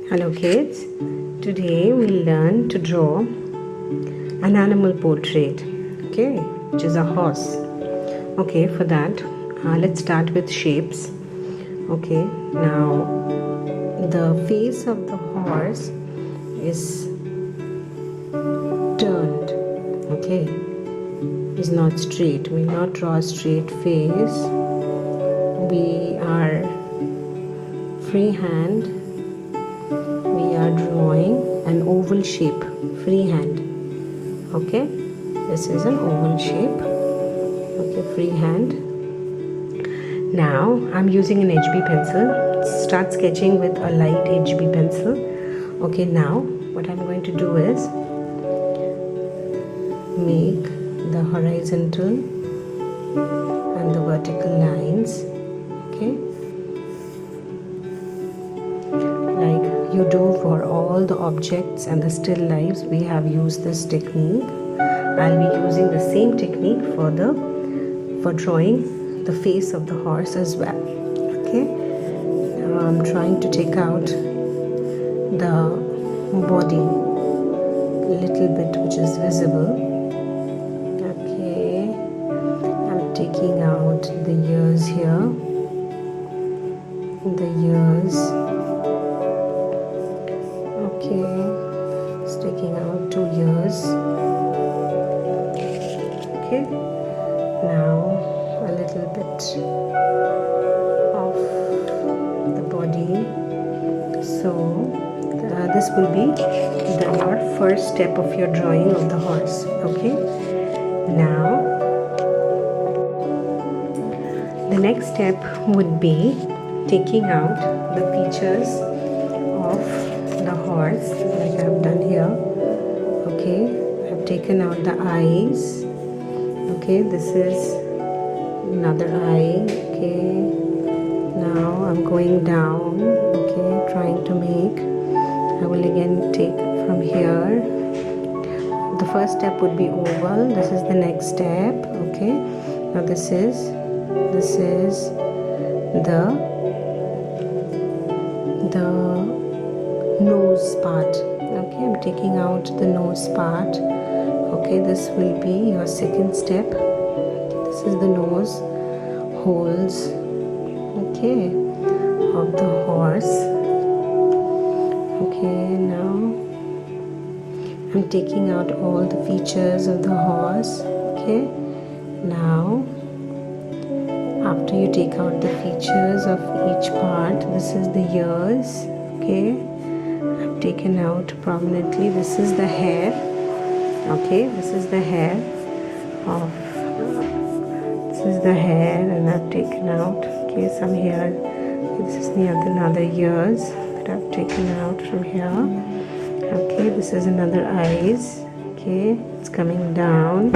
Hello kids, today we'll learn to draw an animal portrait, okay, which is a horse. Okay, for that let's start with shapes. Okay, now the face of the horse is turned, okay, is not straight. We'll not draw a straight face. We are freehand. We are drawing an oval shape, freehand. Okay, this is an oval shape. Okay, freehand. Now I'm using an HB pencil. Start sketching with a light HB pencil. Okay, now what I'm going to do is make the horizontal and the vertical lines. Okay, like you do for all the objects and the still lifes, we have used this technique. I'll be using the same technique for drawing the face of the horse as well. Okay, now I'm trying to take out the body a little bit which is visible. Okay, I'm taking out the ears here, the ears. Okay, sticking out 2 ears. Okay, now a little bit of the body. So this will be our first step of your drawing of the horse. Okay, now the next step would be taking out the features of the horse, like I've done here. Okay, I've taken out the eyes. Okay, this is another eye. Okay, now I'm going down. Okay, trying to make. I will again take from here. The first step would be oval. This is the next step. Okay, now this is the nose part. Okay, I'm taking out the nose part. Okay, this will be your second step. This is the nose holes, okay, of the horse. Okay, now I'm taking out all the features of the horse. Okay, now after you take out the features of each part, this is the ears. Okay, I've taken out prominently. This is the hair. Okay, this is the hair and I've taken out, okay, some hair. This is the another ears that I've taken out from here. Okay, this is another eyes. Okay, it's coming down.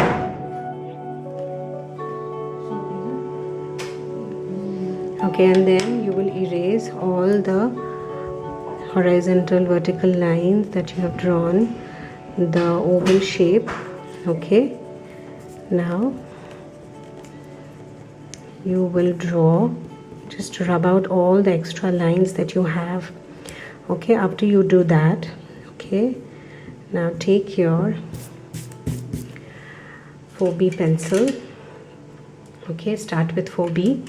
Okay, and then you will erase all the horizontal vertical lines that you have drawn, the oval shape. Okay, now you will draw, just rub out all the extra lines that you have. Okay, after you do that, okay, now take your 4B pencil. Okay, start with 4B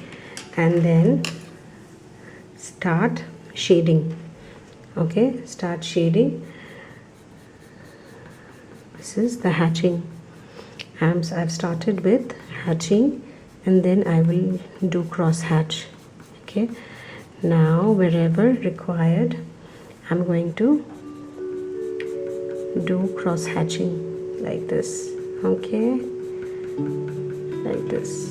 and then start shading. Okay, start shading. This is the hatching. I've started with hatching and then I will do cross hatch. Okay, now wherever required I'm going to do cross hatching like this. Okay, like this.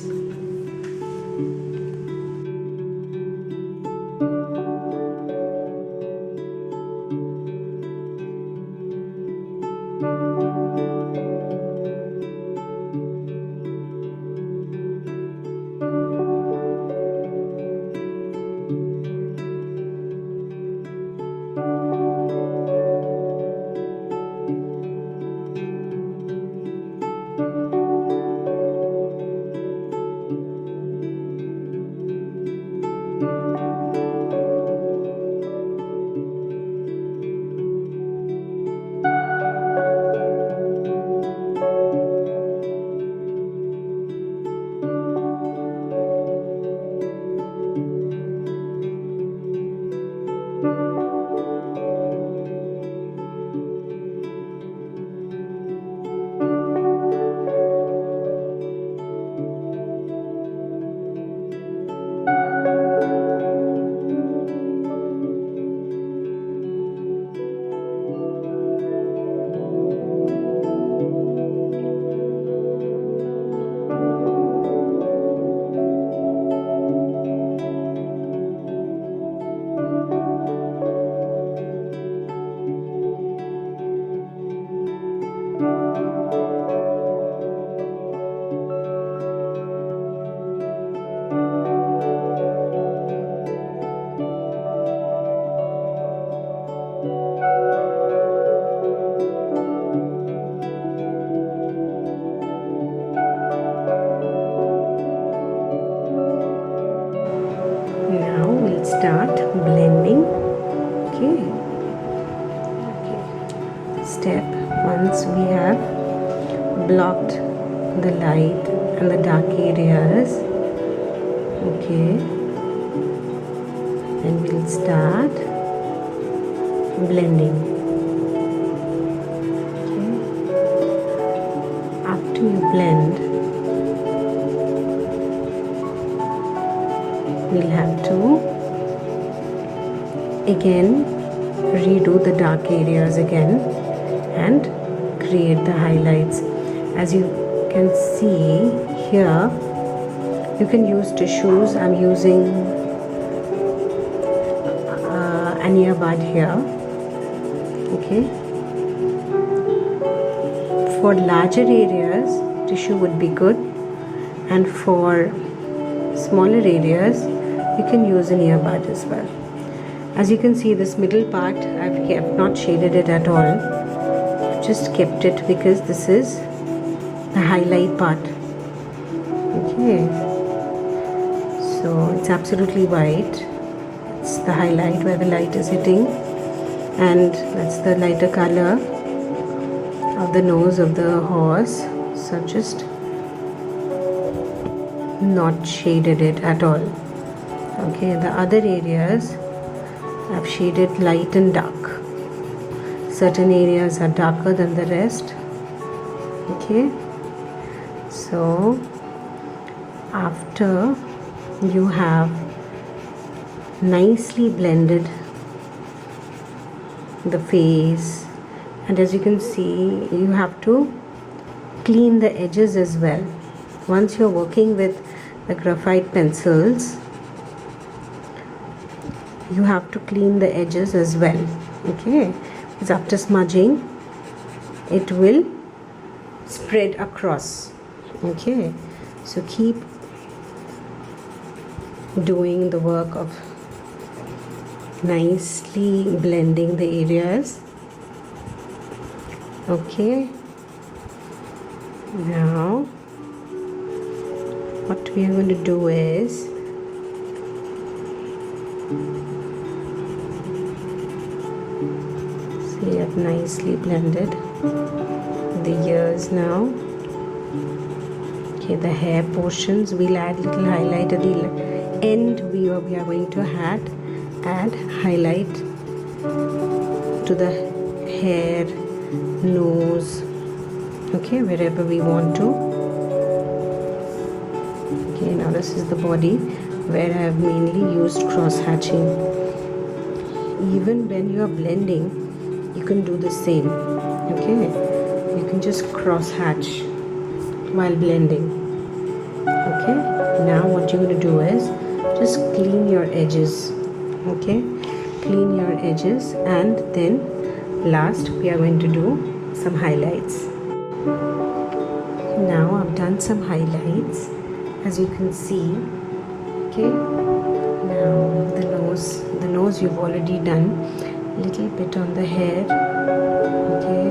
start blending. Okay. Step, once we have blocked the light and the dark areas, okay, then we'll start blending. Okay. After you blend, we'll have to again redo the dark areas again and create the highlights. As you can see here, you can use tissues. I'm using an earbud here. Okay. For larger areas, tissue would be good, and for smaller areas, you can use an earbud as well. As you can see, this middle part, I've not shaded it at all. I've just kept it because this is the highlight part. Okay. So it's absolutely white. It's the highlight where the light is hitting, and that's the lighter color of the nose of the horse. So I've just not shaded it at all. Okay, the other areas I've shaded light and dark. Certain areas are darker than the rest. Okay, so after you have nicely blended the face, and as you can see, you have to clean the edges as well. Once you're working with the graphite pencils, you have to clean the edges as well. Okay, because after smudging, it will spread across. Okay, so keep doing the work of nicely blending the areas. Okay, now what we are going to do is see, I've nicely blended the ears now. Okay, the hair portions, we'll add little highlight at the end. We are going to add highlight to the hair, nose, okay, wherever we want to. Okay, now this is the body where I have mainly used cross hatching. Even when you are blending, you can do the same. Okay, you can just cross hatch while blending. Okay, now what you're going to do is just clean your edges. Okay, clean your edges, and then last we are going to do some highlights. Now I've done some highlights, as you can see. Okay, now the nose you've already done. Little bit on the hair. Okay,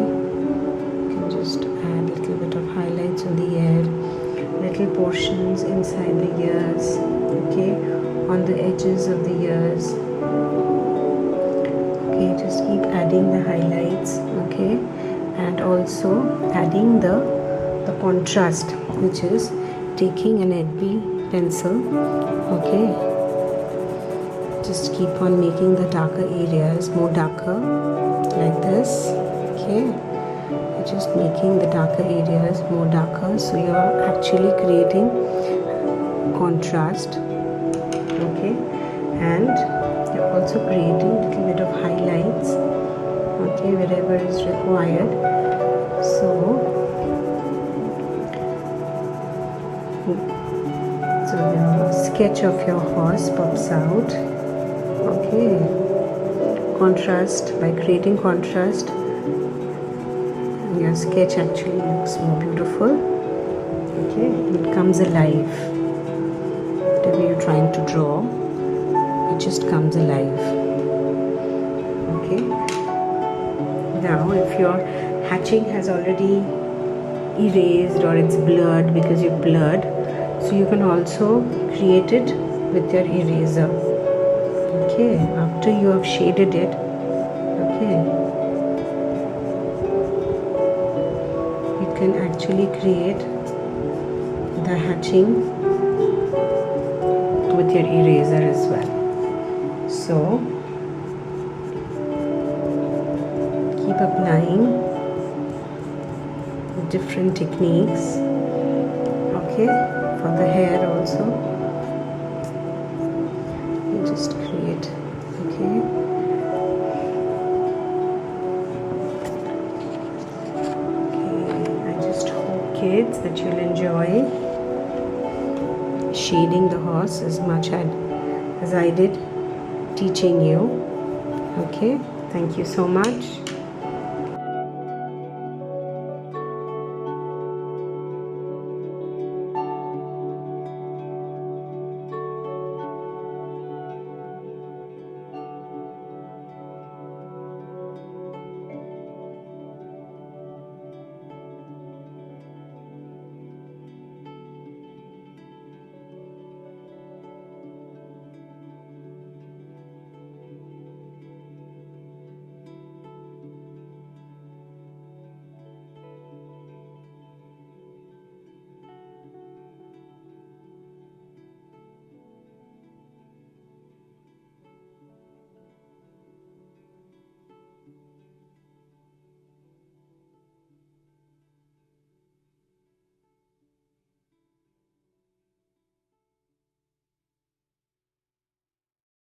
you can just add a little bit of highlights on the hair, little portions inside the ears. Okay, on the edges of the ears. Okay, just keep adding the highlights. Okay, and also adding the contrast, which is taking an Earbud pencil. Okay, just keep on making the darker areas more darker, like this. Okay, you're just making the darker areas more darker, so you're actually creating contrast. Okay, and you're also creating a little bit of highlights, okay, wherever is required. So the sketch of your horse pops out. Okay, contrast, by creating contrast, your sketch actually looks more beautiful. Okay, it comes alive. Whatever you're trying to draw, it just comes alive. Okay, now if your hatching has already erased or it's blurred because you've blurred, so you can also create it with your eraser. Okay, after you have shaded it, okay, you can actually create the hatching with your eraser as well. So keep applying different techniques, okay, for the hair also. You just create, okay. I just hope, kids, that you'll enjoy shading the horse as much as I did teaching you. Okay, thank you so much.